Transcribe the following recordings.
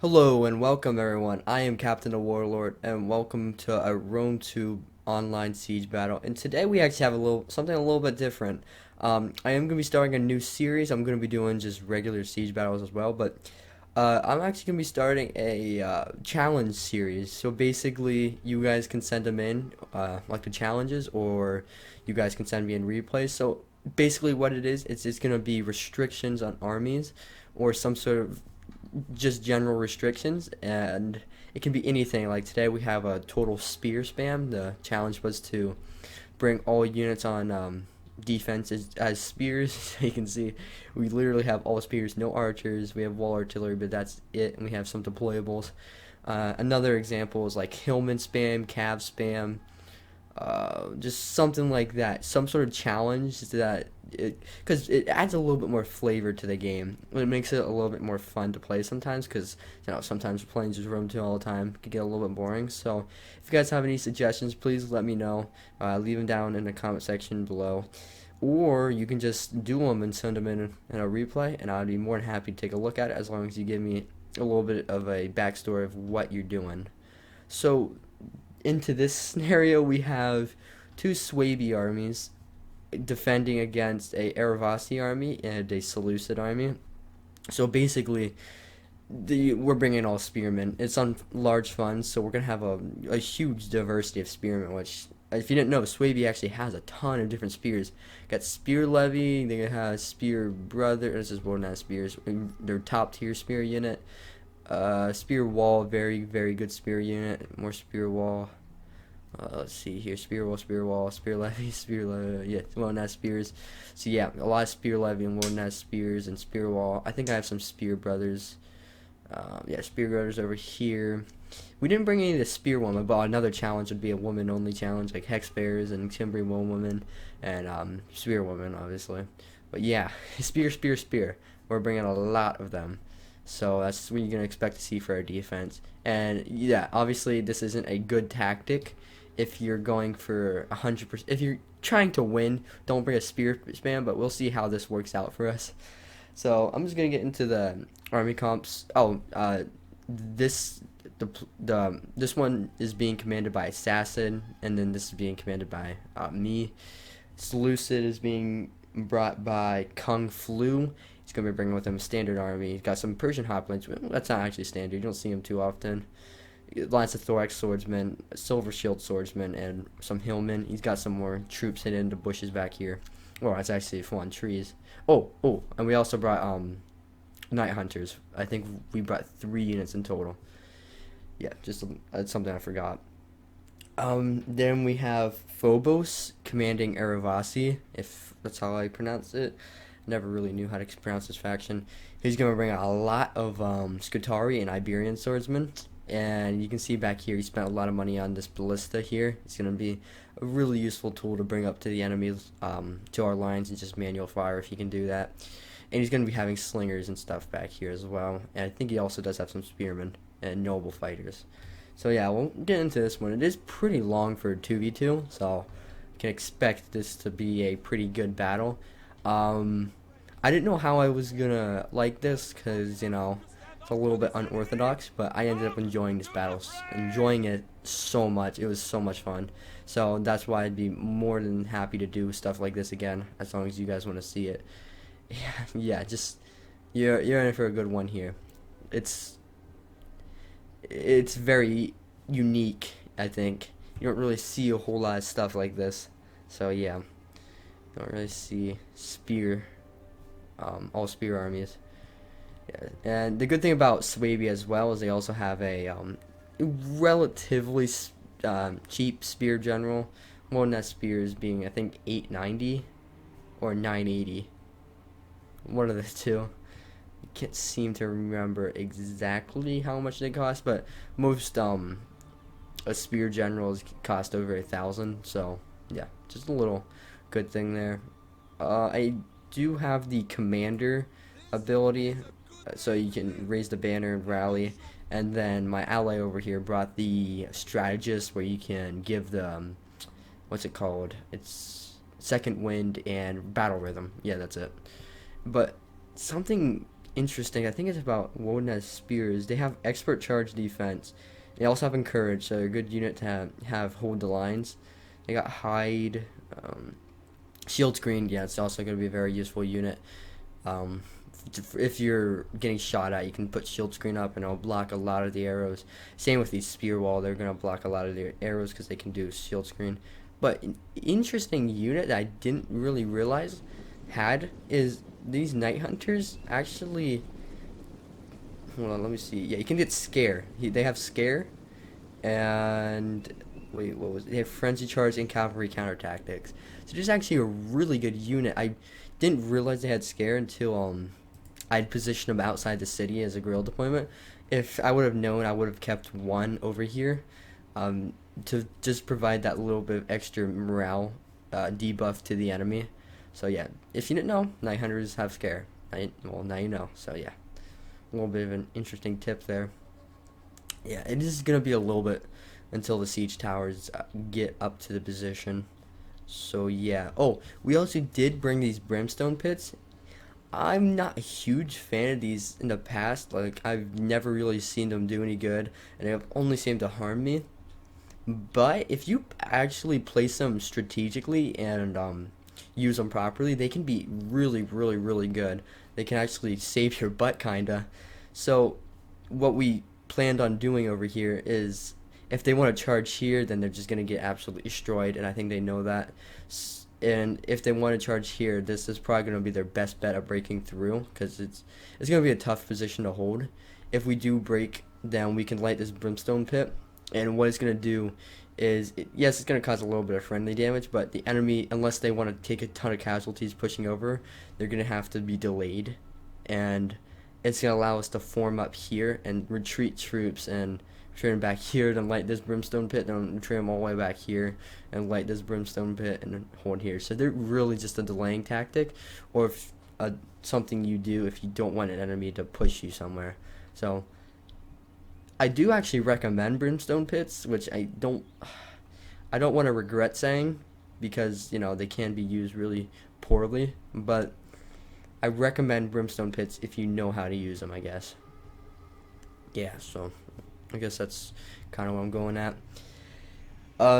Hello and welcome everyone. I am Captain the Warlord and welcome to a Rome 2 online siege battle. And today we actually have something a little bit different. I am going to be starting a new series. I'm going to be doing just regular siege battles as well, but I'm actually going to be starting a challenge series. So basically, you guys can send them in, like the challenges, or you guys can send me in replays. So basically, what it is, it's going to be restrictions on armies or some sort of just general restrictions, and it can be anything. Like today we have a total spear spam. The challenge was to bring all units on defense as spears. So you can see we literally have all spears, no archers. We have wall artillery, but that's it, and we have some deployables. Another example is like Hillman spam, Cav spam, just something like that, some sort of challenge that because it adds a little bit more flavor to the game. It makes it a little bit more fun to play sometimes because sometimes playing just Rome 2 all the time can get a little bit boring. So if you guys have any suggestions, please let me know. Leave them down in the comment section below, or you can just do them and send them in a replay, and I'd be more than happy to take a look at it as long as you give me a little bit of a backstory of what you're doing. So into this scenario, we have two Swabi armies defending against a Aravasi army and a Seleucid army. So basically, we're bringing all spearmen. It's on large funds, so we're gonna have a huge diversity of spearmen. Which, if you didn't know, Swabi actually has a ton of different spears. Got Spear Levy, they have Spear Brother. This is more than spears. Their top tier spear unit. Spear Wall, very good spear unit. More Spear Wall. Let's see here. Spear Wall, Spear Levy, Spear Levy. Yeah, Wilderness Spears. So yeah, a lot of Spear Levy and Wilderness Spears and Spear Wall. I think I have some Spear Brothers. Yeah, Spear Brothers over here. We didn't bring any of the Spear Woman, but another challenge would be a woman only challenge, like Hex Bears and Timbering Woman and Spear Woman, obviously. But yeah, Spear. We're bringing a lot of them. So that's what you're going to expect to see for our defense. And yeah, obviously this isn't a good tactic if you're going for 100%. If you're trying to win, don't bring a spear spam, but we'll see how this works out for us. So I'm just going to get into the army comps. This this one is being commanded by Assassin, and then this is being commanded by me. Seleucid is being brought by Kung Flu. He's going to be bringing with him a standard army. He's got some Persian hoplites. That's not actually standard. You don't see him too often. Lance of Thorax swordsman, Silver Shield swordsman, and some Hillmen. He's got some more troops hidden in the bushes back here. Well, it's actually full on trees. And we also brought Night Hunters. I think we brought 3 units in total. Yeah, just that's something I forgot. Then we have Phobos commanding Aravasi, if that's how I pronounce it. Never really knew how to pronounce this faction. He's going to bring out a lot of Scutari and Iberian swordsmen. And you can see back here, he spent a lot of money on this ballista here. It's going to be a really useful tool to bring up to the enemies, to our lines, and just manual fire if he can do that. And he's going to be having slingers and stuff back here as well. And I think he also does have some spearmen and noble fighters. So yeah, we'll get into this one. It is pretty long for a 2v2, so you can expect this to be a pretty good battle. I didn't know how I was gonna like this because, it's a little bit unorthodox, but I ended up enjoying this battle, enjoying it so much. It was so much fun. So that's why I'd be more than happy to do stuff like this again, as long as you guys want to see it. Yeah, just you're in it for a good one here. It's it's very unique, I think. You don't really see a whole lot of stuff like this. So yeah, don't really see all spear armies. Yeah. And the good thing about Swabia as well is they also have a relatively cheap spear general. One that spears being, I think, 890 or 980. One of the two. I can't seem to remember exactly how much they cost, but most a spear generals cost over 1,000. So yeah, just a little good thing there. I do have the commander ability, so you can raise the banner and rally. And then my ally over here brought the strategist, where you can give the what's it called? It's second wind and battle rhythm. Yeah, that's it. But something interesting. I think it's about Woden as spears. They have expert charge defense. They also have encourage, so they're a good unit to have hold the lines. They got hide, shield screen. Yeah, it's also going to be a very useful unit. Um, if you're getting shot at, you can put shield screen up and it'll block a lot of the arrows. Same with these spear wall, they're gonna block a lot of the arrows because they can do shield screen. But an interesting unit that I didn't really realize had is these night hunters actually. Hold on, let me see. Yeah, you can get scare. They have scare, and wait, what was it? They have frenzy charge and cavalry counter tactics. So this is actually a really good unit. I didn't realize they had scare until I'd positioned them outside the city as a guerrilla deployment. If I would have known, I would have kept one over here, to just provide that little bit of extra morale debuff to the enemy. So yeah, if you didn't know, Night Hunters have scare. Well, now you know. So yeah, a little bit of an interesting tip there. Yeah, it is gonna be a little bit until the siege towers get up to the position. So yeah. Oh, we also did bring these brimstone pits. I'm not a huge fan of these in the past. Like, I've never really seen them do any good, and they've only seemed to harm me. But if you actually place them strategically and use them properly, they can be really, really, really good. They can actually save your butt, kinda. So, what we planned on doing over here is, if they want to charge here, then they're just gonna get absolutely destroyed, and I think they know that. And if they want to charge here, this is probably going to be their best bet at breaking through, because it's going to be a tough position to hold. If we do break, then we can light this brimstone pit, and what it's going to do is, yes, it's going to cause a little bit of friendly damage, but the enemy, unless they want to take a ton of casualties pushing over, they're going to have to be delayed, and it's going to allow us to form up here and retreat troops and turn back here, then light this brimstone pit, then retreat them all the way back here and light this brimstone pit and then hold here. So they're really just a delaying tactic, or if, something you do if you don't want an enemy to push you somewhere. So I do actually recommend brimstone pits, which I don't want to regret saying, because they can be used really poorly, but I recommend brimstone pits if you know how to use them, I guess. Yeah, so I guess that's kind of what I'm going at.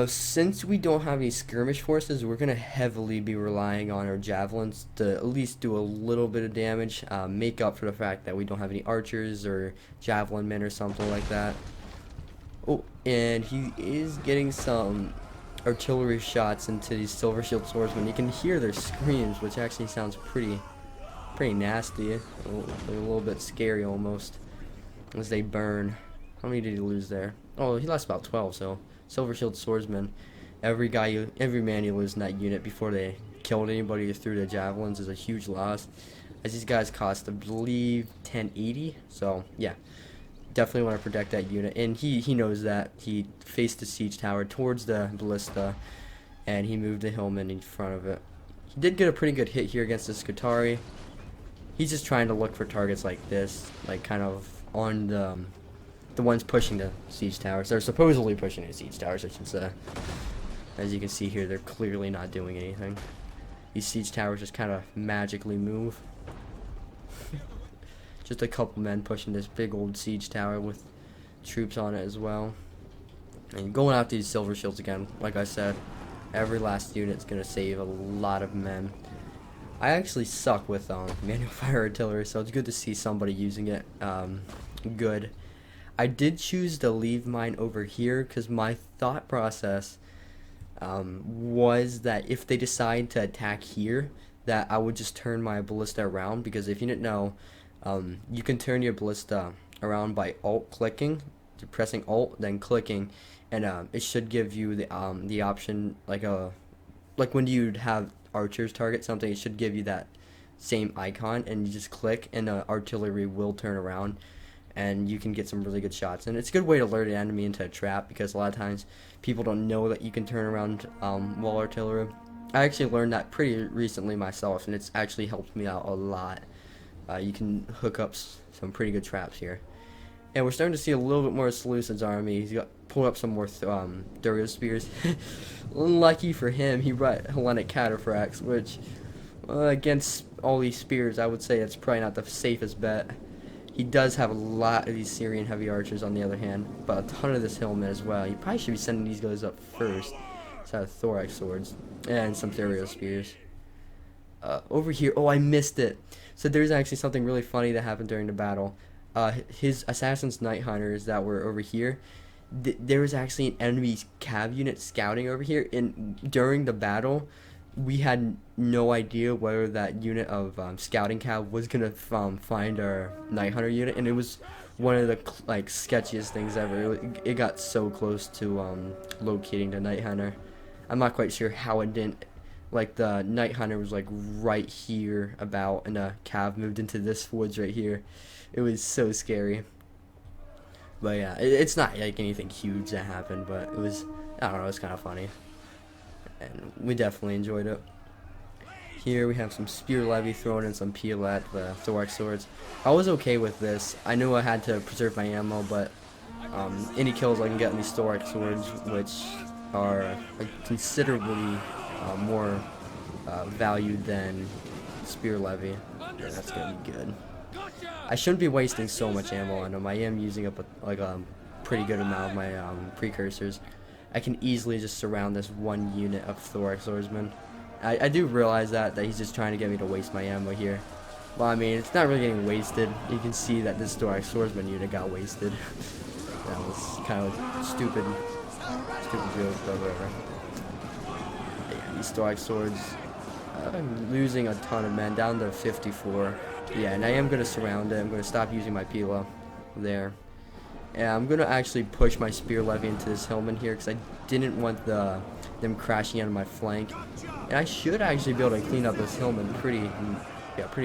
Since we don't have any skirmish forces, we're going to heavily be relying on our javelins to at least do a little bit of damage, make up for the fact that we don't have any archers or javelin men or something like that. Oh, and he is getting some artillery shots into these silver shield swordsmen. You can hear their screams, which actually sounds pretty nasty, a little bit scary almost, as they burn. How many did he lose there? Oh, he lost about 12, so silver shield swordsman. Every man you lose in that unit before they killed anybody or threw their javelins is a huge loss. As these guys cost, I believe, 1080. So yeah, definitely want to protect that unit. And he knows that. He faced the siege tower towards the ballista, and he moved the hillman in front of it. He did get a pretty good hit here against the Scutari. He's just trying to look for targets like this, like kind of on the ones pushing the siege towers. They're supposedly pushing the siege towers, I should say. As you can see here, they're clearly not doing anything. These siege towers just kind of magically move. Just a couple men pushing this big old siege tower with troops on it as well. And going after these silver shields again, like I said, every last unit's going to save a lot of men. I actually suck with manual fire artillery, so it's good to see somebody using it good. I did choose to leave mine over here because my thought process was that if they decide to attack here, that I would just turn my ballista around, because if you didn't know, you can turn your ballista around by alt clicking, pressing alt then clicking, and it should give you the option, like when you'd have archers target something, it should give you that same icon, and you just click and the artillery will turn around and you can get some really good shots. And it's a good way to lure the enemy into a trap, because a lot of times people don't know that you can turn around wall artillery. I actually learned that pretty recently myself, and it's actually helped me out a lot. You can hook up some pretty good traps here. And we're starting to see a little bit more of Seleucid's army. He's pulled up some more Darius spears. Unlucky for him, he brought Hellenic cataphracts, which Against all these spears, I would say it's probably not the safest bet. He does have a lot of these Syrian heavy archers on the other hand, but a ton of this hillman as well. You probably should be sending these guys up first. So I have thorax swords and some Therio spears. Over here, oh, I missed it. So there's actually something really funny that happened during the battle. His assassins night hunters that were over here, there was actually an enemy cav unit scouting over here, and during the battle we had no idea whether that unit of scouting cav was gonna find our night hunter unit, and it was one of the like sketchiest things ever. It got so close to locating the night hunter. I'm not quite sure how it didn't. Like, the night hunter was like right here about, and the cav moved into this woods right here. It was so scary. But yeah, it's not like anything huge that happened, but it was, I don't know, it was kind of funny. And we definitely enjoyed it. Here we have some spear levy thrown in some pielet, the thorax swords. I was okay with this. I knew I had to preserve my ammo, but any kills I can get in these thorax swords, which are considerably more valued than spear levy. Yeah, that's gonna be good. I shouldn't be wasting so much ammo on them. I am using up a pretty good amount of my precursors. I can easily just surround this one unit of thorax swordsmen. I do realize that he's just trying to get me to waste my ammo here. Well, I mean, it's not really getting wasted. You can see that this thorax swordsman unit got wasted. That was kind of stupid joke, but whatever. Yeah, these thorax swords, I'm losing a ton of men, down to 54. Yeah, and I am going to surround it. I'm going to stop using my Pila there. And I'm going to actually push my spear levy into this hillman here, because I didn't want them crashing out of my flank. And I should actually be able to clean up this hillman pretty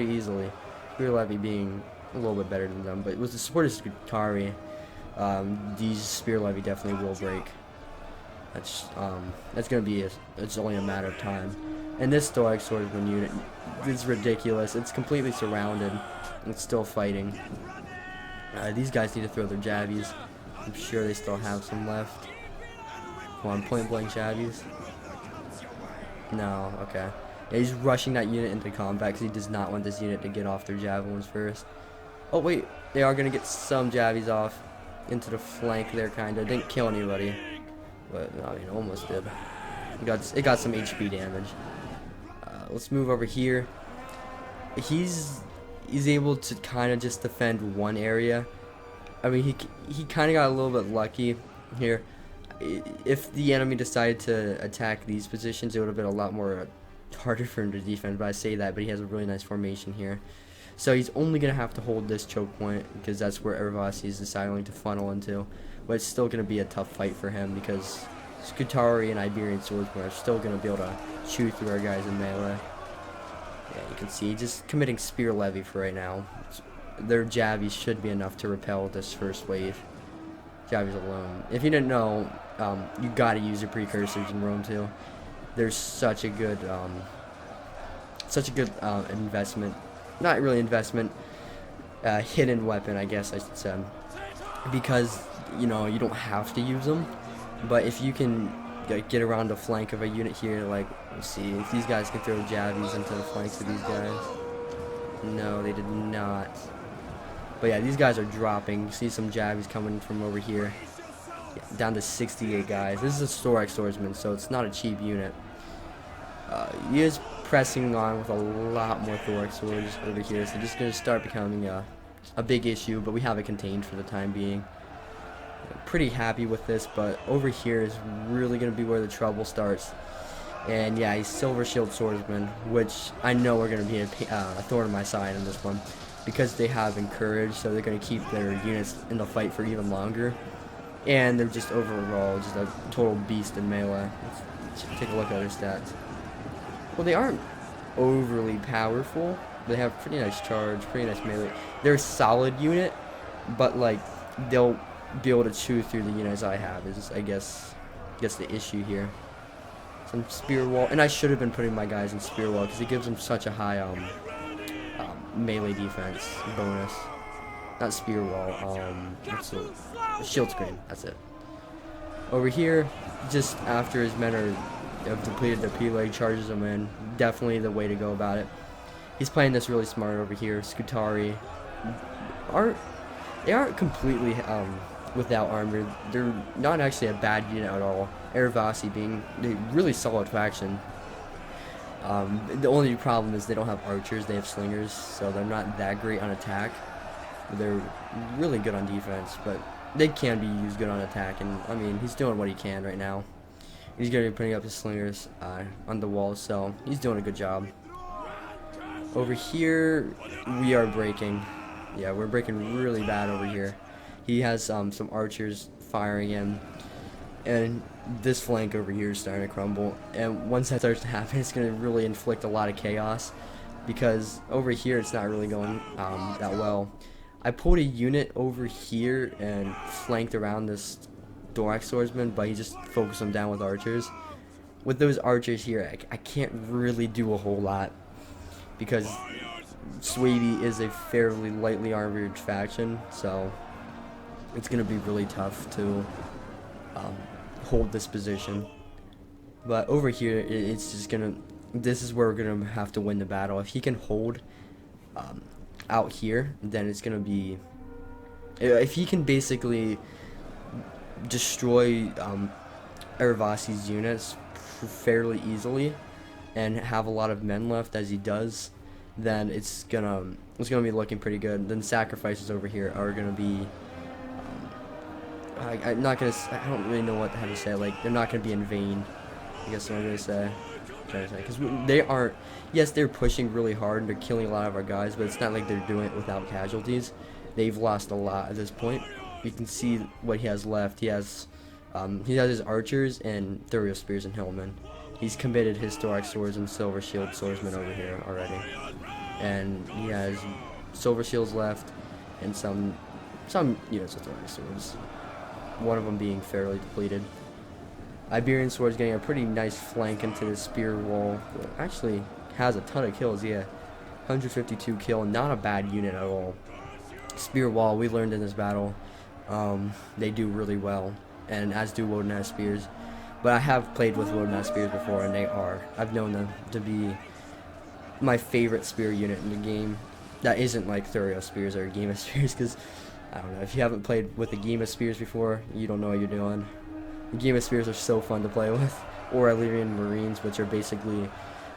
easily. Spear levy being a little bit better than them, but with the support of Skutari, these spear levy definitely will break. That's gonna be it's only a matter of time. And this thorax swordsman unit is ridiculous. It's completely surrounded. It's still fighting. These guys need to throw their jabbies. I'm sure they still have some left. Come on, point blank jabbies. No, okay. Yeah, he's rushing that unit into combat because he does not want this unit to get off their javelins first. Oh wait, they are gonna get some jabbies off into the flank there, kinda. Didn't kill anybody, but I mean, almost did. It got some HP damage. Let's move over here. He's able to kind of just defend one area. I mean, he kind of got a little bit lucky here. If the enemy decided to attack these positions, it would have been a lot more harder for him to defend. But I say that, but he has a really nice formation here. So he's only going to have to hold this choke point, because that's where Ervasi is deciding to funnel into. But it's still going to be a tough fight for him, because Skutari and Iberian swordsmen are still going to be able to chew through our guys in melee. Yeah, you can see just committing spear levy for right now. Their jabbies should be enough to repel this first wave. Jabbies alone. If you didn't know, you got to use your precursors in Rome 2. There's such a good investment. Not really investment. Hidden weapon, I guess I should say. Because you don't have to use them, but if you can get around the flank of a unit here, like, let's see if these guys can throw jabbies into the flanks of these guys. No, they did not. But yeah, these guys are dropping. You see some jabbies coming from over here. Yeah, down to 68 guys. This is a thorax swordsman, so it's not a cheap unit. He is pressing on with a lot more thorax swords over here, so just going to start becoming a big issue, but we have it contained for the time being. Pretty happy with this, but over here is really going to be where the trouble starts. And yeah, he's Silver Shield Swordsman, which I know are going to be a thorn in my side in this one, because they have Encourage, so they're going to keep their units in the fight for even longer. And they're just overall just a total beast in melee. Let's take a look at their stats. Well, they aren't overly powerful. They have pretty nice charge, pretty nice melee. They're a solid unit, but like they'll be able to chew through the units I have. Is I guess the issue here. Some spear wall, and I should have been putting my guys in spear wall because it gives them such a high melee defense bonus. Not spear wall. What's the shield screen? That's it. Over here, just after his men are have depleted the P-Leg, charges him in. Definitely the way to go about it. He's playing this really smart over here. Skutari aren't completely without armor. They're not actually a bad unit at all. Eravasi being a really solid faction. The only problem is they don't have archers, they have slingers, so they're not that great on attack. They're really good on defense, but they can be used good on attack, and I mean, he's doing what he can right now. He's going to be putting up his slingers on the wall, so he's doing a good job. Over here, we are breaking. Yeah, we're breaking really bad over here. He has some archers firing in, and this flank over here is starting to crumble. And once that starts to happen, it's going to really inflict a lot of chaos, because over here it's not really going that well. I pulled a unit over here and flanked around this Thorax Swordsman, but he just focused him down with archers. With those archers here, I can't really do a whole lot, because Suebi is a fairly lightly armored faction, so it's going to be really tough to hold this position. But over here, it's just going to, this is where we're going to have to win the battle. If he can hold out here, then it's going to be, if he can basically destroy Eravasi's units fairly easily and have a lot of men left as he does, then it's gonna be looking pretty good. Then sacrifices over here are gonna be I don't really know how to say, like, they're not gonna be in vain, I guess what I'm gonna say. Because they aren't, yes, they're pushing really hard and they're killing a lot of our guys, but it's not like they're doing it without casualties. They've lost a lot at this point. You can see what he has left. He has his archers and Thurio Spears and Hillmen. He's committed his Thorax Swords and Silver Shield Swordsman over here already. And he has Silver Shields left and some units of Thorax Swords. One of them being fairly depleted. Iberian Sword's getting a pretty nice flank into the spear wall. Actually has a ton of kills, yeah. 152 kill, not a bad unit at all. Spear wall, we learned in this battle, they do really well, and as do Wodenaz Spears. But I have played with Wodenaz Spears before, and I've known them to be my favorite spear unit in the game. That isn't like Thurio Spears or Gema Spears, because, I don't know, if you haven't played with the Gema Spears before, you don't know what you're doing. The Gema Spears are so fun to play with, or Illyrian Marines, which are basically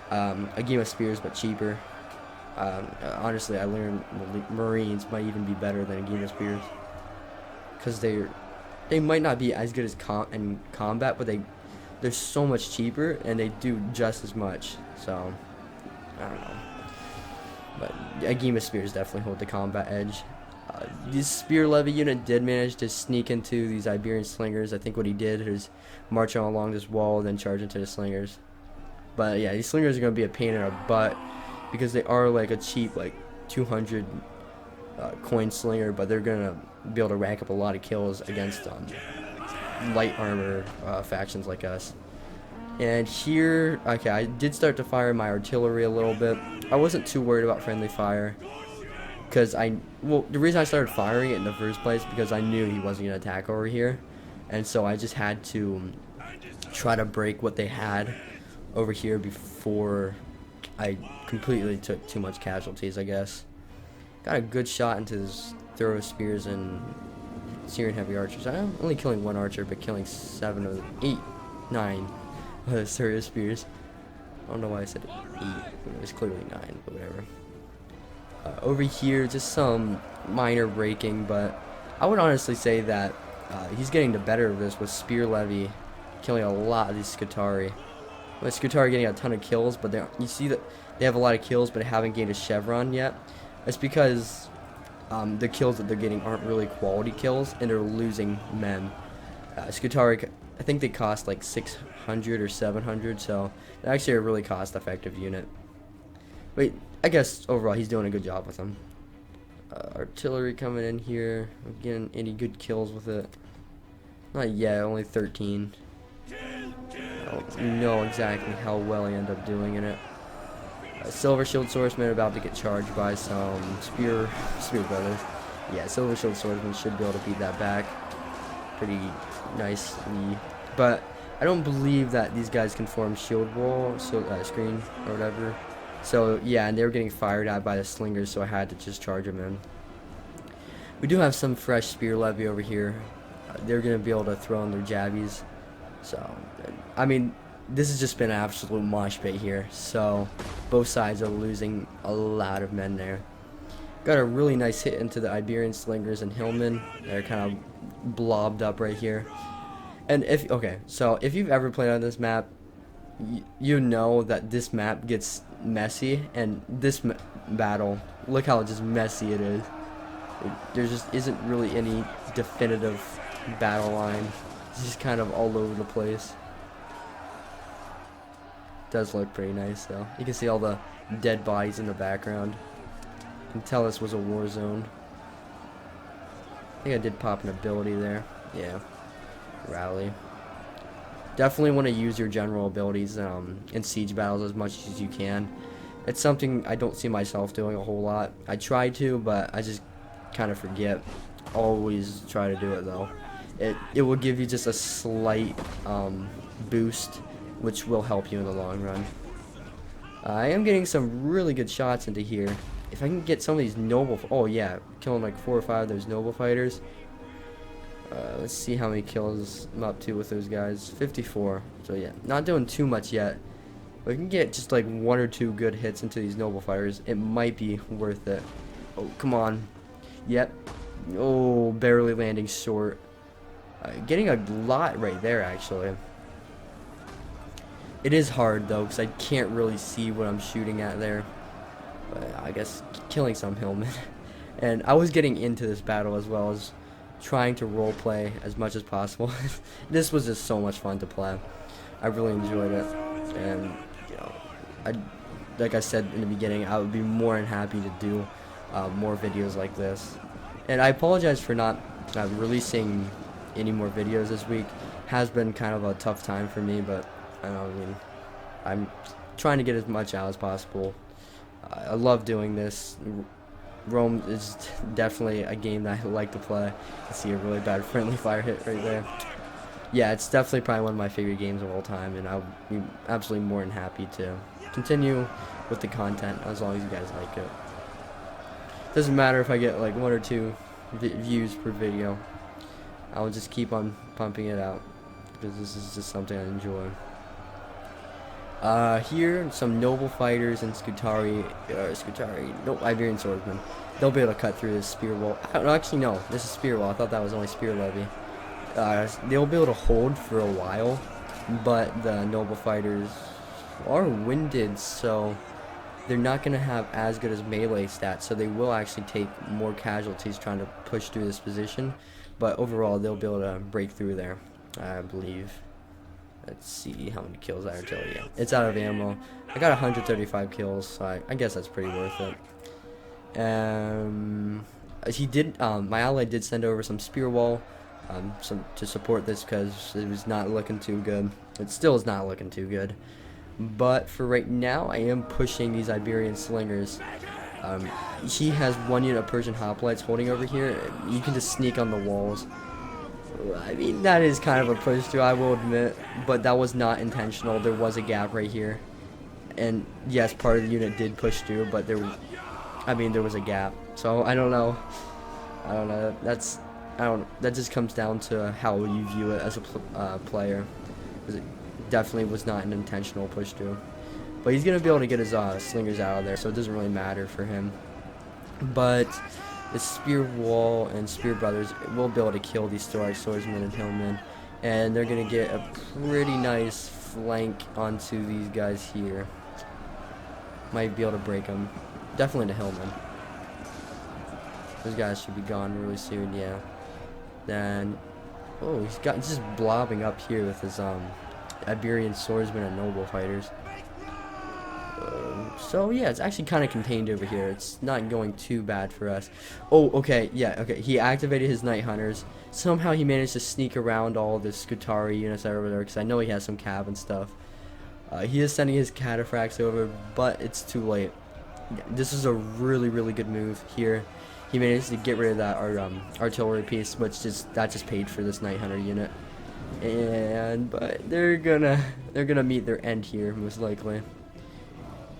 a Gema Spears but cheaper. Honestly, I learned Marines might even be better than a Gema Spears, because they might not be as good as in combat, but they're so much cheaper and they do just as much. So I don't know, but a Gema Spears definitely hold the combat edge. This Spear Levy unit did manage to sneak into these Iberian Slingers. I think what he did is march on along this wall and then charge into the Slingers. But yeah, these Slingers are going to be a pain in our butt, because they are like a cheap, like 200 coin slinger, but they're going to be able to rack up a lot of kills against light armor factions like us. And here, okay, I did start to fire my artillery a little bit. I wasn't too worried about friendly fire, because the reason I started firing it in the first place, because I knew he wasn't going to attack over here, and so I just had to try to break what they had over here before I completely took too much casualties, I guess. Got a good shot into his Thurio Spears and Syrian Heavy Archers. I'm only killing one archer, but killing 9 of his Thurio Spears. I don't know why I said 8. It was clearly 9, but whatever. Over here, just some minor breaking, but I would honestly say that he's getting the better of this with Spear Levy killing a lot of these Skutari. With Skutari getting a ton of kills, but you see that they have a lot of kills, but they haven't gained a chevron yet. It's because the kills that they're getting aren't really quality kills, and they're losing men. Skutari, I think they cost like 600 or 700, so they're actually a really cost-effective unit. But I guess overall he's doing a good job with them. Artillery coming in here. I'm getting any good kills with it. Not yet, only 13. I don't know exactly how well I end up doing in it. Silver Shield Swordsman about to get charged by some Spear Brothers. Yeah, Silver Shield Swordsman should be able to beat that back pretty nicely. But I don't believe that these guys can form shield wall, so screen or whatever. So yeah, and they were getting fired at by the slingers, so I had to just charge them in. We do have some fresh spear levy over here. They're gonna be able to throw in their jabbies. So, I mean, this has just been an absolute mosh pit here. So, both sides are losing a lot of men there. Got a really nice hit into the Iberian slingers and Hillmen. They're kind of blobbed up right here. And so if you've ever played on this map, you know that this map gets messy, and this battle, look how just messy it is. There just isn't really any definitive battle line. It's just kind of all over the place. Does look pretty nice though. You can see all the dead bodies in the background. You can tell this was a war zone. I think I did pop an ability there. Yeah. Rally. Definitely want to use your general abilities in siege battles as much as you can. It's something I don't see myself doing a whole lot. I try to, but I just kind of forget. Always try to do it though. It will give you just a slight boost, which will help you in the long run. I am getting some really good shots into here. If I can get some of these noble, oh yeah, killing like 4 or 5 of those noble fighters. Let's see how many kills I'm up to with those guys. 54. So yeah, not doing too much yet. But if we can get just like 1 or 2 good hits into these noble fighters, it might be worth it. Oh, come on. Yep. Oh, barely landing short. Getting a lot right there, actually. It is hard, though, because I can't really see what I'm shooting at there. But I guess killing some Hillmen. And I was getting into this battle as well as trying to roleplay as much as possible. This was just so much fun to play. I really enjoyed it. And, you know, like I said in the beginning, I would be more than happy to do more videos like this. And I apologize for not releasing any more videos this week. Has been kind of a tough time for me, but I mean, I'm trying to get as much out as possible. I love doing this. Rome is definitely a game that I like to play. I see a really bad friendly fire hit right there. Yeah, it's definitely probably one of my favorite games of all time, and I'll be absolutely more than happy to continue with the content as long as you guys like it. Doesn't matter if I get like 1 or 2 views per video. I'll just keep on pumping it out because this is just something I enjoy. Here, some noble fighters and Iberian swordsmen. They'll be able to cut through this spear wall. Actually, no, this is spear wall. I thought that was only spear levy. They'll be able to hold for a while, but the noble fighters are winded, so they're not going to have as good as melee stats, so they will actually take more casualties trying to push through this position, but overall they'll be able to break through there, I believe. Let's see how many kills I tell you. It's out of ammo. I got 135 kills, so I guess that's pretty worth it. He did. My ally did send over some spear wall, to support this because it was not looking too good. It still is not looking too good. But for right now, I am pushing these Iberian slingers. He has 1 unit of Persian hoplites holding over here. You can just sneak on the walls. I mean, that is kind of a push too, I will admit, but that was not intentional. There was a gap right here, and yes, part of the unit did push through, but there was a gap. So I don't know. That just comes down to how you view it as a player. It definitely was not an intentional push through, but he's gonna be able to get his slingers out of there, so it doesn't really matter for him. But the Spear Wall and Spear Brothers will be able to kill these Stoic Swordsmen and Hillmen, and they're going to get a pretty nice flank onto these guys here. Might be able to break them. Definitely the Hillmen. Those guys should be gone really soon, yeah. Then, oh, he's just blobbing up here with his Iberian Swordsmen and Noble Fighters. So yeah, it's actually kind of contained over here. It's not going too bad for us. Oh, okay, yeah, okay. He activated his Night Hunters. Somehow he managed to sneak around all the Scutari units over there, because I know he has some cab and stuff. He is sending his Cataphracts over, but it's too late. This is a really, really good move here. He managed to get rid of that artillery piece, which that just paid for this Night Hunter unit. And but they're gonna meet their end here most likely.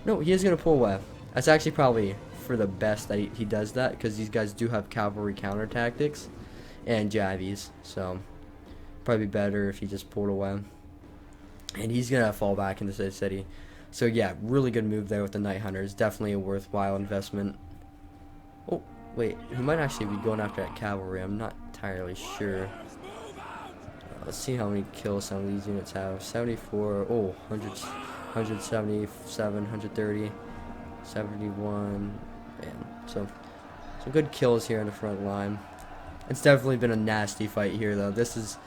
No, he is gonna pull away. That's actually probably for the best that he does that, because these guys do have cavalry counter tactics and javies, so probably better if he just pulled away. And he's gonna fall back into the city. So yeah, really good move there with the Night Hunters. Definitely a worthwhile investment. Oh wait, he might actually be going after that cavalry. I'm not entirely sure. Let's see how many kills some of these units have. 74. Oh, 100, 177, 130, 71. Man, so some good kills here in the front line. It's definitely been a nasty fight here, though. This has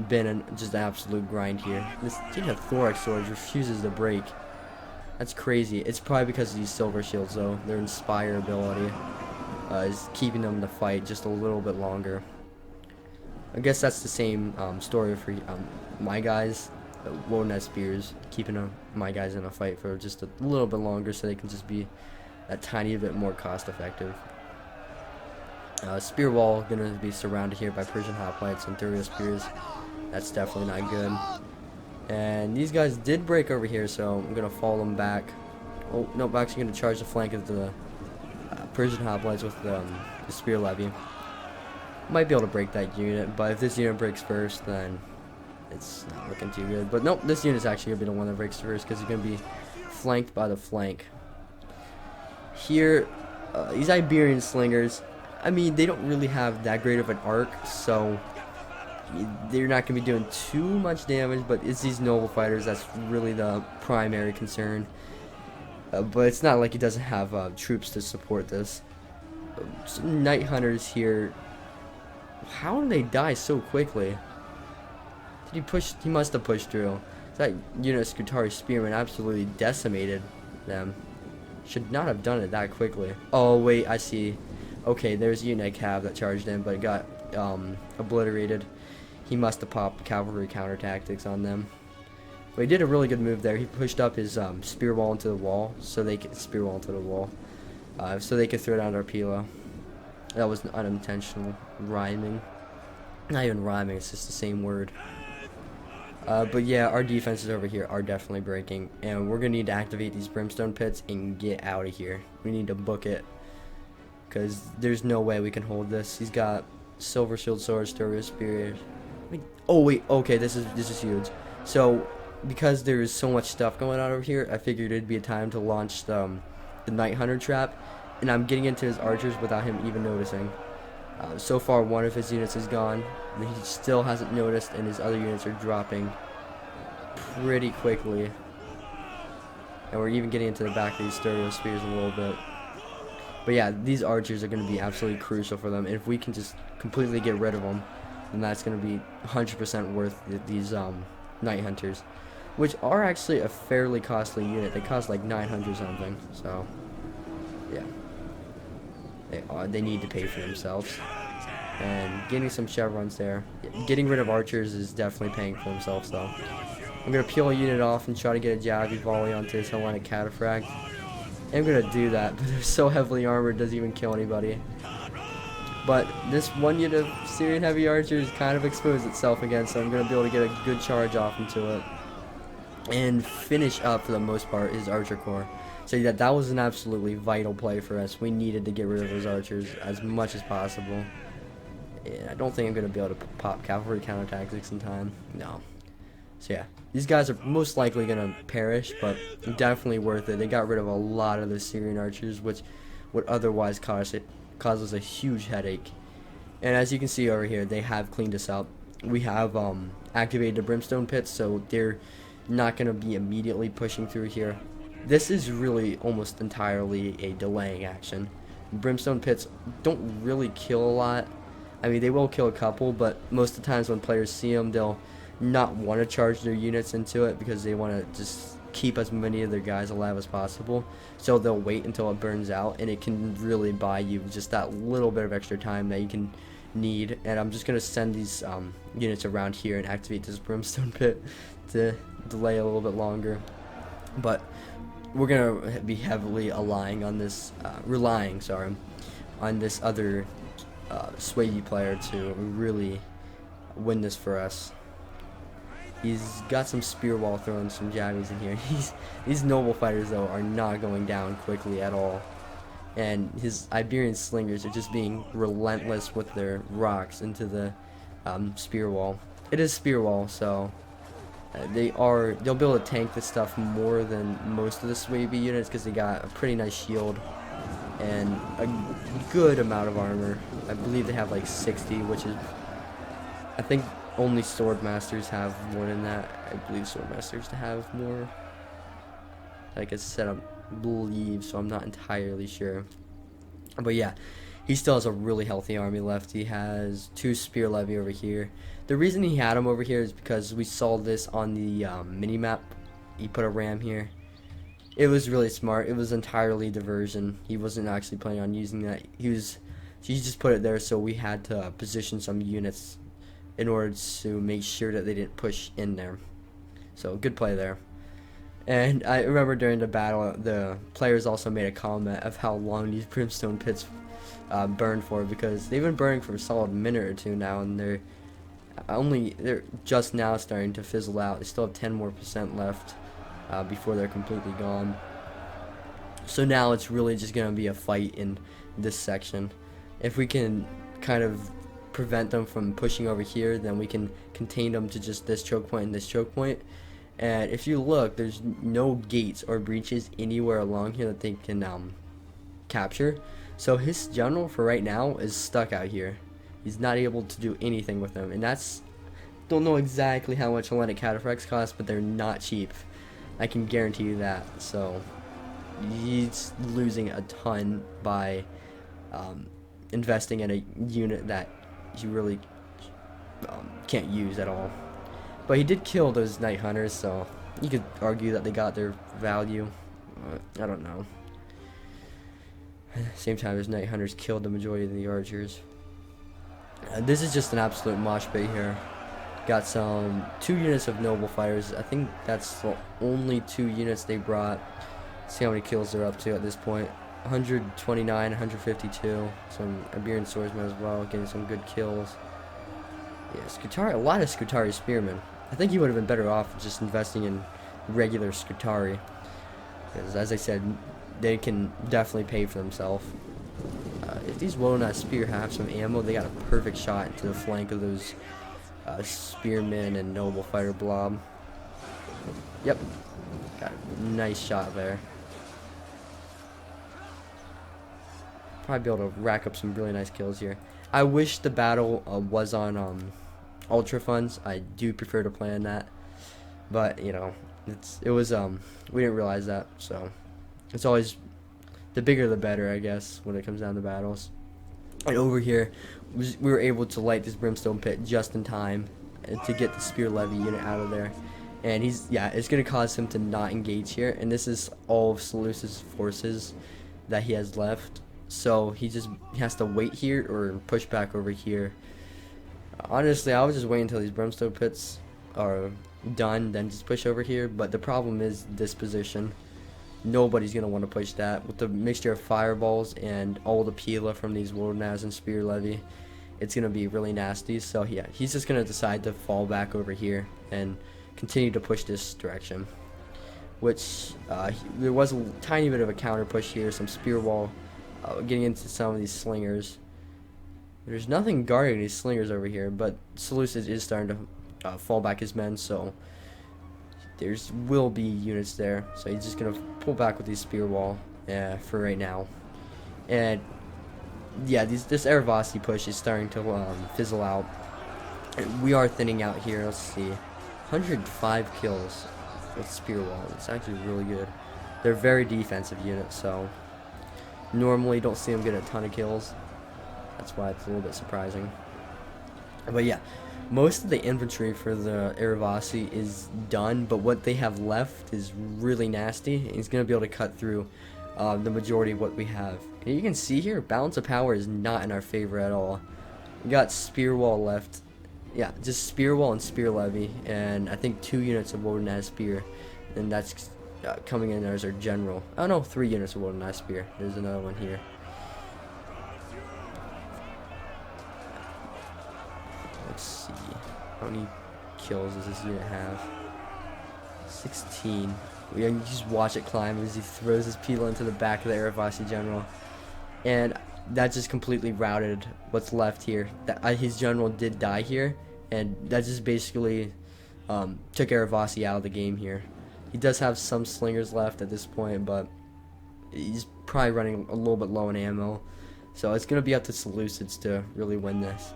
been just an absolute grind here. This unit of Thorax Swords refuses to break. That's crazy. It's probably because of these silver shields, though. Their Inspire ability is keeping them in the fight just a little bit longer. I guess that's the same story for my guys. Woden Spears, keeping my guys in a fight for just a little bit longer so they can just be a tiny bit more cost effective. Spear wall gonna be surrounded here by Persian hoplites and Thurio spears. That's definitely not good. And these guys did break over here, so I'm gonna follow them back. Oh no, I'm actually gonna charge the flank of the Persian hoplites with the spear levy. Might be able to break that unit, but if this unit breaks first, then it's not looking too good. But nope, this unit's actually gonna be the one that breaks first, because he's gonna be flanked by the flank. Here, these Iberian slingers, I mean, they don't really have that great of an arc, so they're not going to be doing too much damage, but it's these noble fighters that's really the primary concern. But it's not like he doesn't have troops to support this. Some Night Hunters here. How did they die so quickly? Did he push? He must have pushed through. That unit of Scutari Spearmen absolutely decimated them. Should not have done it that quickly. Oh wait, I see. Okay, there's a unit cav that charged in, but it got obliterated. He must have popped cavalry counter tactics on them. But he did a really good move there. He pushed up his spear wall into the wall, so they could so they could throw down Arpila. That was unintentional rhyming. Not even rhyming, it's just the same word. But yeah, our defenses over here are definitely breaking, and we're gonna need to activate these brimstone pits and get out of here. We need to book it, because there's no way we can hold this. He's got silver shield swords, Thurio spears. Oh wait, okay, this is huge. So because there is so much stuff going on over here, I figured it'd be a time to launch the Night Hunter trap, and I'm getting into his archers without him even noticing. So far, one of his units is gone, and he still hasn't noticed, and his other units are dropping pretty quickly. And we're even getting into the back of these Thurio spears a little bit. But yeah, these archers are going to be absolutely crucial for them, and if we can just completely get rid of them, then that's going to be 100% worth these Night Hunters, which are actually a fairly costly unit. They cost like 900 something, so yeah. They need to pay for themselves. And getting some chevrons there. Getting rid of archers is definitely paying for themselves, though. I'm going to peel a unit off and try to get a Javi volley onto his Hellenic Cataphract. I'm going to do that, but they're so heavily armored, it doesn't even kill anybody. But this one unit of Syrian heavy archers kind of exposed itself again, so I'm going to be able to get a good charge off into it. And finish up, for the most part, his archer corps. So yeah, that was an absolutely vital play for us. We needed to get rid of those archers as much as possible. And I don't think I'm going to be able to pop cavalry counterattacks in time. No. So yeah, these guys are most likely going to perish, but definitely worth it. They got rid of a lot of the Syrian archers, which would otherwise cause us a huge headache. And as you can see over here, they have cleaned us up. We have activated the brimstone pits, so they're not going to be immediately pushing through here. This is really almost entirely a delaying action. Brimstone pits don't really kill a lot. I mean, they will kill a couple, but most of the times when players see them, they'll not want to charge their units into it because they want to just keep as many of their guys alive as possible. So they'll wait until it burns out, and it can really buy you just that little bit of extra time that you can need. And I'm just going to send these units around here and activate this brimstone pit to delay a little bit longer. But we're going to be heavily relying on this other Swagey player to really win this for us. He's got some spear wall throwing some jabbies in here. These noble fighters though are not going down quickly at all, and his Iberian slingers are just being relentless with their rocks into the spear wall. It is spear wall, so they'll be able to tank this stuff more than most of the Swaby units because they got a pretty nice shield and a good amount of armor. I believe they have like 60, which is, I think only Swordmasters have more than that. I believe Swordmasters have more. Like I said, I believe, so I'm not entirely sure. But yeah, he still has a really healthy army left. He has 2 spear levy over here. The reason he had him over here is because we saw this on the mini-map. He put a ram here. It was really smart. It was entirely diversion. He wasn't actually planning on using that. He just put it there so we had to position some units in order to make sure that they didn't push in there. So good play there. And I remember during the battle, the players also made a comment of how long these brimstone pits burn for, because they've been burning for a solid minute or two now, and they're just now starting to fizzle out. They still have 10% more left before they're completely gone. So now it's really just gonna be a fight in this section. If we can kind of prevent them from pushing over here, then we can contain them to just this choke point and this choke point. And if you look, there's no gates or breaches anywhere along here that they can capture. So his general for right now is stuck out here. He's not able to do anything with them, and don't know exactly how much Hellenic Cataphracts cost, but they're not cheap. I can guarantee you that. So he's losing a ton by investing in a unit that he really can't use at all. But he did kill those Night Hunters, so you could argue that they got their value. I don't know. Same time as Night Hunters killed the majority of the archers. This is just an absolute mosh pit here. Got 2 units of noble fighters. I think that's the only 2 units they brought. See how many kills they're up to at this point. 129, 152. Some Iberian swordsmen as well, getting some good kills. Yeah, Scutari, a lot of Scutari spearmen. I think he would have been better off just investing in regular Scutari, because as I said, they can definitely pay for themselves. If these Wonat spear have some ammo, they got a perfect shot into the flank of those spearmen and noble fighter blob. Yep, got a nice shot there. Probably be able to rack up some really nice kills here. I wish the battle was on Ultra Funds. I do prefer to play on that, but you know, we didn't realize that, so it's always the bigger the better, I guess, when it comes down to battles. And over here, we were able to light this brimstone pit just in time to get the spear levy unit out of there. And it's gonna cause him to not engage here, and this is all of Seleucus' forces that he has left. So he has to wait here or push back over here. Honestly, I would just wait until these brimstone pits are done, then just push over here. But the problem is this position. Nobody's going to want to push that. With the mixture of fireballs and all the Pila from these Wildernaz and Spear Levy, it's going to be really nasty. So yeah, he's just going to decide to fall back over here and continue to push this direction. Which, there was a tiny bit of a counter push here, some spear wall. Getting into some of these slingers. There's nothing guarding these slingers over here, but Seleucus is starting to fall back his men, so will be units there. So he's just gonna pull back with these spear wall for right now. And yeah, this Erebasi push is starting to fizzle out. And we are thinning out here. Let's see, 105 kills with spear wall. It's actually really good. They're very defensive units, so normally don't see them get a ton of kills. That's why it's a little bit surprising. But yeah, most of the infantry for the Erebasi is done, but what they have left is really nasty. He's going to be able to cut through the majority of what we have. And you can see here, balance of power is not in our favor at all. We got spear wall left. Yeah, just spear wall and spear levy, and I think 2 units of Wildernaz spear, and that's coming in as our general. Oh no, 3 units of Wildernaz spear. There's another one here. Let's see, how many kills does this unit have? 16. You just watch it climb as he throws his Pila into the back of the Aravasi general. And that just completely routed what's left here. His general did die here, and that just basically took Aravasi out of the game here. He does have some slingers left at this point, but he's probably running a little bit low in ammo. So it's going to be up to Seleucids to really win this.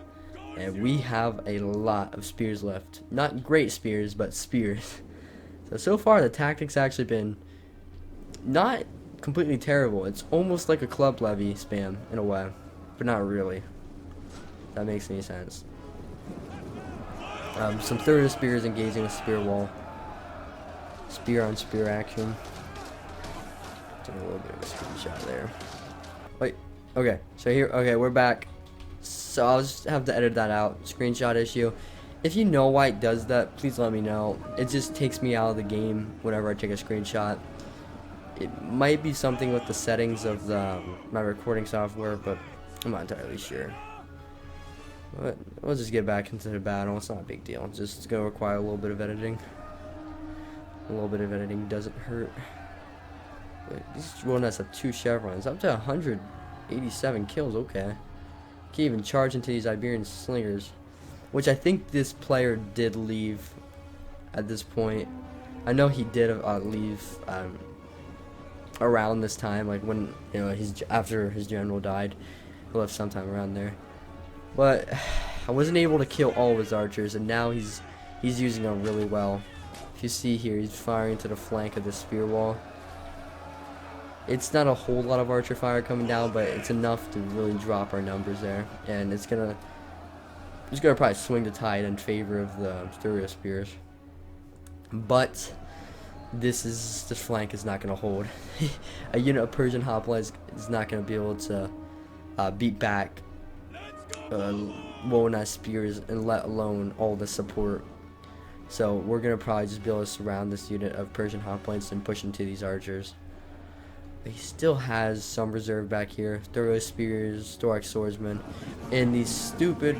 And we have a lot of spears left. Not great spears, but spears. So far the tactics actually been not completely terrible. It's almost like a club levy spam in a way, but not really. If that makes any sense. Some third spears engaging a spear wall. Spear on spear action. Doing a little bit of a screenshot there. Wait, okay, so here, okay, we're back. So I'll just have to edit that out. Screenshot issue. If you know why it does that, please let me know. It just takes me out of the game whenever I take a screenshot. It might be something with the settings of my recording software, but I'm not entirely sure. But we'll just get back into the battle. It's not a big deal. It's just going to require a little bit of editing. A little bit of editing doesn't hurt. But these Ronettes have 2 chevrons. Up to 187 kills. Okay. Can't even charge into these Iberian slingers. Which I think this player did leave at this point. I know he did leave around this time, like when, you know, after his general died. He left sometime around there. But I wasn't able to kill all of his archers, and now he's using them really well. If you see here, he's firing to the flank of the spear wall. It's not a whole lot of archer fire coming down, but it's enough to really drop our numbers there, and it's gonna probably swing the tide in favor of the Thurio spears. But this flank is not gonna hold. A unit of Persian hoplites is not gonna be able to beat back Woanai spears, and let alone all the support. So we're gonna probably just be able to surround this unit of Persian hoplites and push into these archers. He still has some reserve back here. Thurio spears, Thorax swordsmen, and these stupid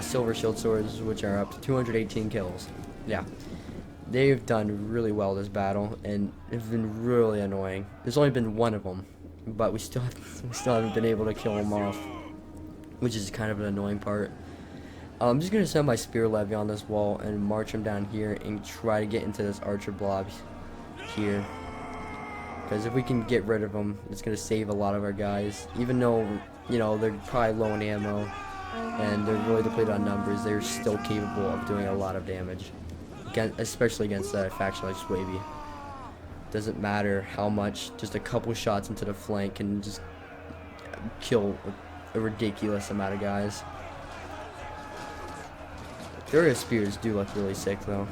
silver shield swords, which are up to 218 kills. Yeah, they've done really well this battle, and it's been really annoying. There's only been one of them, but we still haven't been able to kill them off, which is kind of an annoying part. I'm just gonna send my spear levy on this wall and march him down here and try to get into this archer blob here. Because if we can get rid of them, it's going to save a lot of our guys. Even though, you know, they're probably low in ammo and they're really depleted on numbers, they're still capable of doing a lot of damage. Especially against a faction like Suebi. Doesn't matter how much, just a couple shots into the flank can just kill a ridiculous amount of guys. Thurio spears do look really sick though.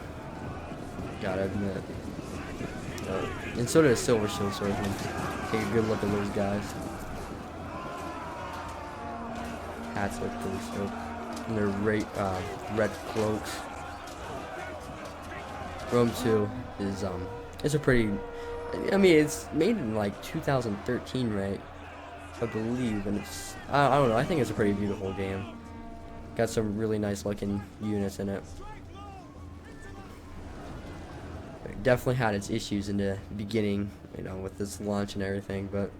Gotta admit. And so did a silver shield swordsman. Take a good look at those guys. Hats look pretty dope. And their red cloaks. Rome 2 is it's a pretty, I mean, it's made in like 2013, right? I believe, and it's, I don't know, I think it's a pretty beautiful game. Got some really nice looking units in it. Definitely had its issues in the beginning, you know, with this launch and everything, but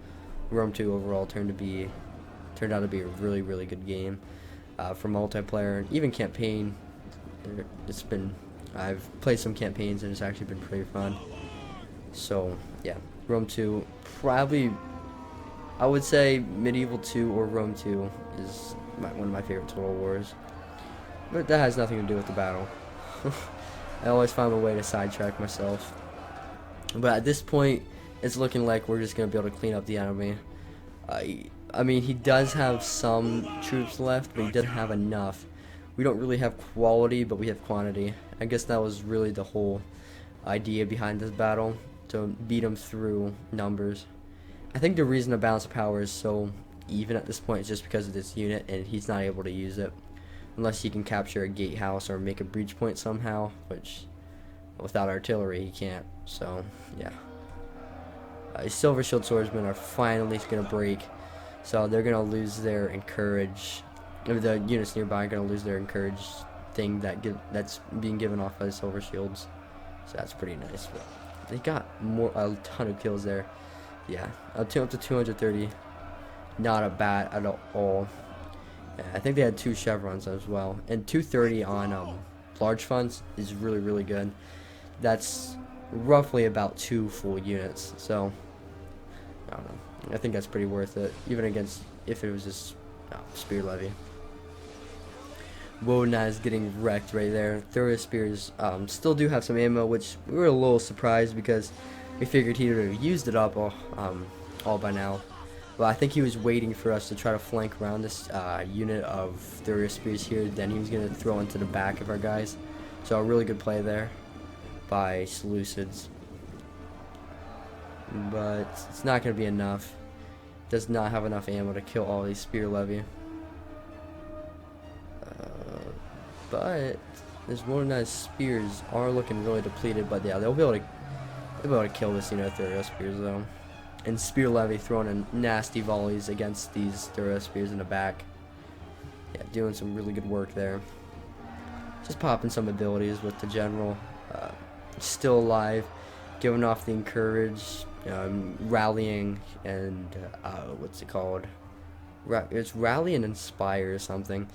Rome 2 overall turned out to be a really, really good game for multiplayer and even campaign. I've played some campaigns and it's actually been pretty fun. So yeah, Rome 2 probably, I would say Medieval 2 or Rome 2 is one of my favorite Total Wars, but that has nothing to do with the battle. I always find a way to sidetrack myself. But at this point, it's looking like we're just going to be able to clean up the enemy. I mean, he does have some troops left, but he doesn't have enough. We don't really have quality, but we have quantity. I guess that was really the whole idea behind this battle, to beat him through numbers. I think the reason the balance of power is so even at this point is just because of this unit, and he's not able to use it. Unless he can capture a gatehouse or make a breach point somehow, which without artillery he can't. So yeah, silver shield swordsmen are finally going to break, so they're going to lose their encourage. The units nearby are going to lose their encourage thing that's being given off by the silver shields. So that's pretty nice. But they got a ton of kills there. Yeah, up to 230. Not a bad at all. Yeah, I think they had 2 chevrons as well, and 230 on large funds is really good. That's roughly about 2 full units. So I don't know. I think that's pretty worth it, even against if it was just spear levy. Woden is getting wrecked right there. Thoreau spears still do have some ammo, which we were a little surprised because we figured he would have used it up all by now. But I think he was waiting for us to try to flank around this unit of Thoreau spears here. Then he was going to throw into the back of our guys. So a really good play there by Seleucids. But it's not going to be enough. Does not have enough ammo to kill all these spear levy. But this Wodenized spears are looking really depleted. But yeah, they'll be able to kill this unit of Thoreau spears though. And spear levy throwing in nasty volleys against these Thoreau spears in the back. Yeah, doing some really good work there. Just popping some abilities with the general. Still alive, giving off the encourage, rallying, and what's it called? It's rally and inspire or something.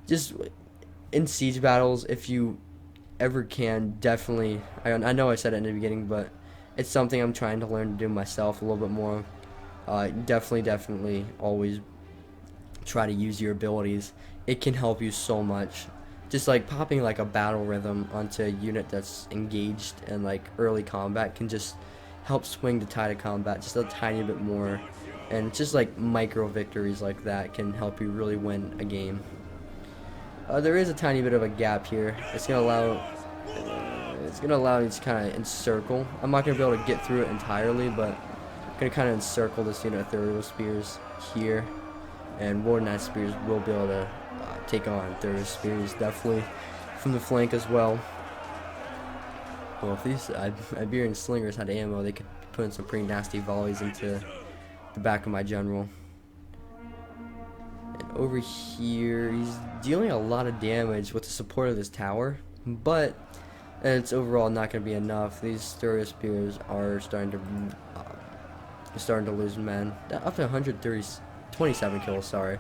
Just in siege battles, if you ever can, definitely. I know I said it in the beginning, but it's something I'm trying to learn to do myself a little bit more. Definitely always try to use your abilities. It can help you so much. Just like popping like a battle rhythm onto a unit that's engaged in like early combat can just help swing the tide of combat just a tiny bit more. And just like micro victories like that can help you really win a game. There is a tiny bit of a gap here. It's gonna allow you to kind of encircle. I'm not gonna be able to get through it entirely, but I'm gonna kind of encircle this unit of Thoreau spears here, and Wodenized spears will be able to take on Thoreau spears definitely from the flank as well. Well, if these Iberian slingers had ammo, they could put in some pretty nasty volleys into the back of my general. And over here, he's dealing a lot of damage with the support of this tower, but it's overall not going to be enough. These Thoreau spears are starting to lose men. Up to 27 kills, sorry.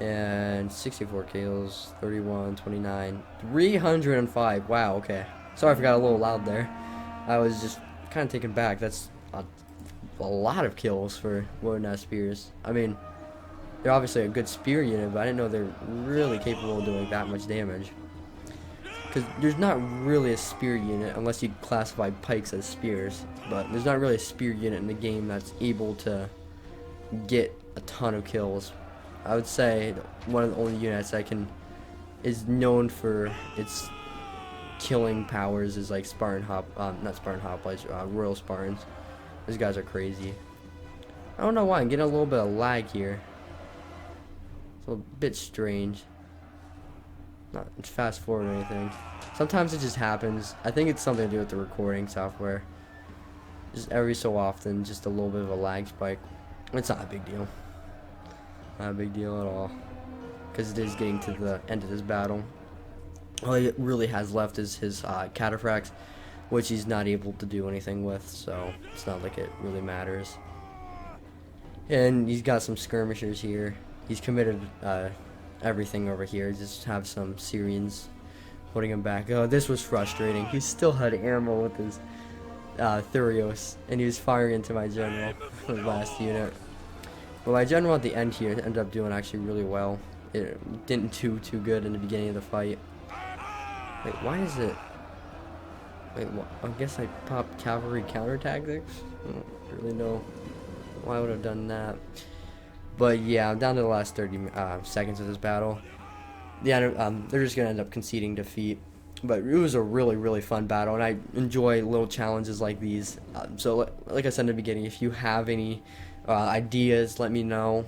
And 64 kills, 31, 29, 305. Wow, okay. Sorry if I got a little loud there. I was just kind of taken back. That's a lot of kills for Wodenized spears. I mean, they're obviously a good spear unit, but I didn't know they're really capable of doing that much damage. Because there's not really a spear unit unless you classify pikes as spears, but there's not really a spear unit in the game that's able to get a ton of kills. I would say one of the only units that is known for its killing powers is like not Spartan Hoplites, Royal Spartans. These guys are crazy. I don't know why, I'm getting a little bit of lag here. It's a bit strange. Not fast forward or anything. Sometimes it just happens. I think it's something to do with the recording software. Just every so often, just a little bit of a lag spike. It's not a big deal. Not a big deal at all. Because it is getting to the end of this battle. All he really has left is his cataphracts, which he's not able to do anything with, so it's not like it really matters. And he's got some skirmishers here. He's committed everything over here. Just have some Syrians holding him back. Oh, this was frustrating. He still had ammo with his Thurios, and he was firing into my general, his last unit. But my general at the end here ended up doing actually really well. It didn't do too good in the beginning of the fight. Wait, why is it? Wait, I guess I popped cavalry counter tactics? I don't really know why I would have done that. But yeah, I'm down to the last 30 seconds of this battle. Yeah, they're just going to end up conceding defeat. But it was a really fun battle, and I enjoy little challenges like these. So like I said in the beginning, if you have any ideas, let me know.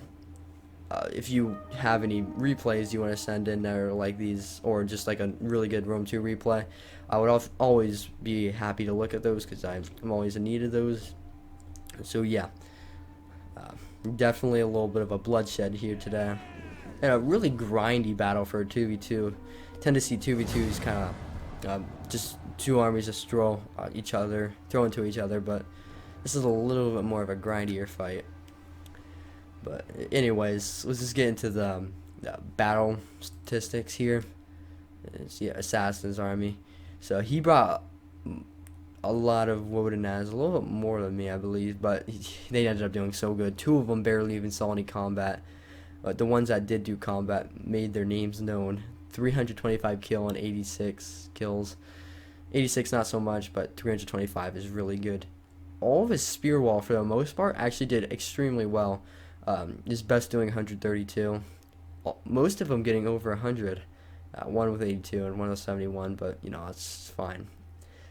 If you have any replays you want to send in there like these, or just like a really good Rome 2 replay, I would always be happy to look at those because I'm always in need of those. So yeah, definitely a little bit of a bloodshed here today. And a really grindy battle for a 2v2. tend to see 2v2s kind of just two armies just throw into each other, but this is a little bit more of a grindier fight. But anyways, let's just get into the battle statistics here. Yeah, Assassin's army. So he brought a lot of Wodenaz, a little bit more than me, I believe, but they ended up doing so good. Two of them barely even saw any combat. But the ones that did do combat made their names known. 325 kill and 86 kills. 86 not so much, but 325 is really good. All of his spear wall, for the most part, actually did extremely well. His best doing 132. Most of them getting over 100. One with 82 and one with 71, but you know, that's fine.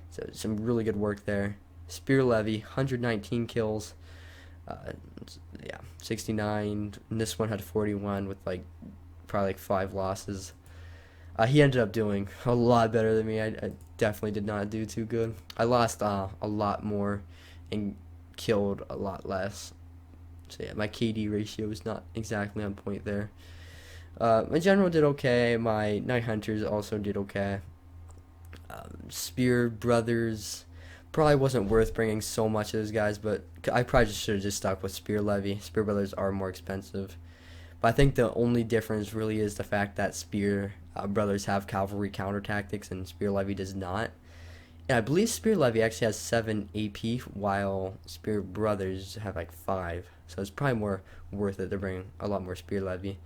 So some really good work there. Spear Levy, 119 kills. Yeah, 69. And this one had 41 with probably 5 losses. He ended up doing a lot better than me. I definitely did not do too good. I lost a lot more and killed a lot less. So yeah, my KD ratio is not exactly on point there. My general did okay. My Night Hunters also did okay. Spear Brothers probably wasn't worth bringing so much of those guys, but I probably should have just stuck with Spear Levy. Spear Brothers are more expensive. But I think the only difference really is the fact that Spear Brothers have cavalry counter tactics and Spear Levy does not. And I believe Spear Levy actually has 7 AP, while Spear Brothers have 5. So it's probably more worth it to bring a lot more Spear Levy.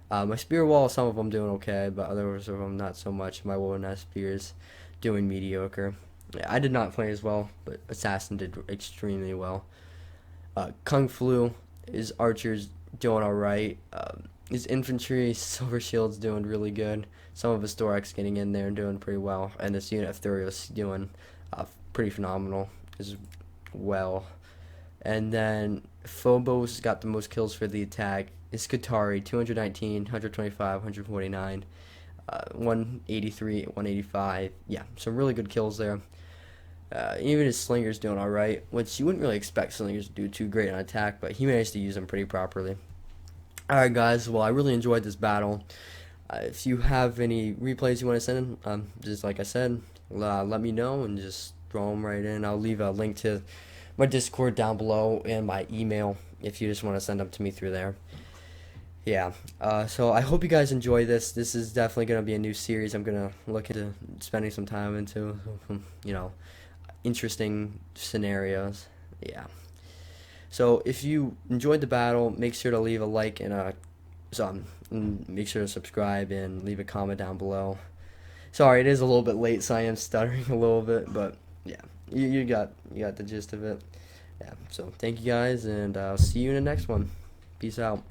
My Spear Wall, some of them doing okay, but others of them not so much. My Wodenaz Spears doing mediocre. I did not play as well, but Assassin did extremely well. Kung Flu, his archers doing alright. His infantry, Silver Shield's doing really good. Some of his Thorax getting in there and doing pretty well. And this unit of Thurios doing pretty phenomenal as well. And then Phobos got the most kills for the attack. His Skitarii, 219, 125, 149, 183, 185. Yeah, some really good kills there. Even his Slinger's doing alright, which you wouldn't really expect Slingers to do too great on attack, but he managed to use them pretty properly. Alright guys, well I really enjoyed this battle. If you have any replays you want to send in, just like I said, let me know and just throw them right in. I'll leave a link to my Discord down below and my email if you just want to send them to me through there. Yeah, so I hope you guys enjoy this. This is definitely going to be a new series. I'm going to look into spending some time into, you know, interesting scenarios. Yeah. So if you enjoyed the battle, make sure to leave a like and make sure to subscribe and leave a comment down below. Sorry, it is a little bit late, so I am stuttering a little bit, but yeah, you got the gist of it. Yeah. So thank you guys, and I'll see you in the next one. Peace out.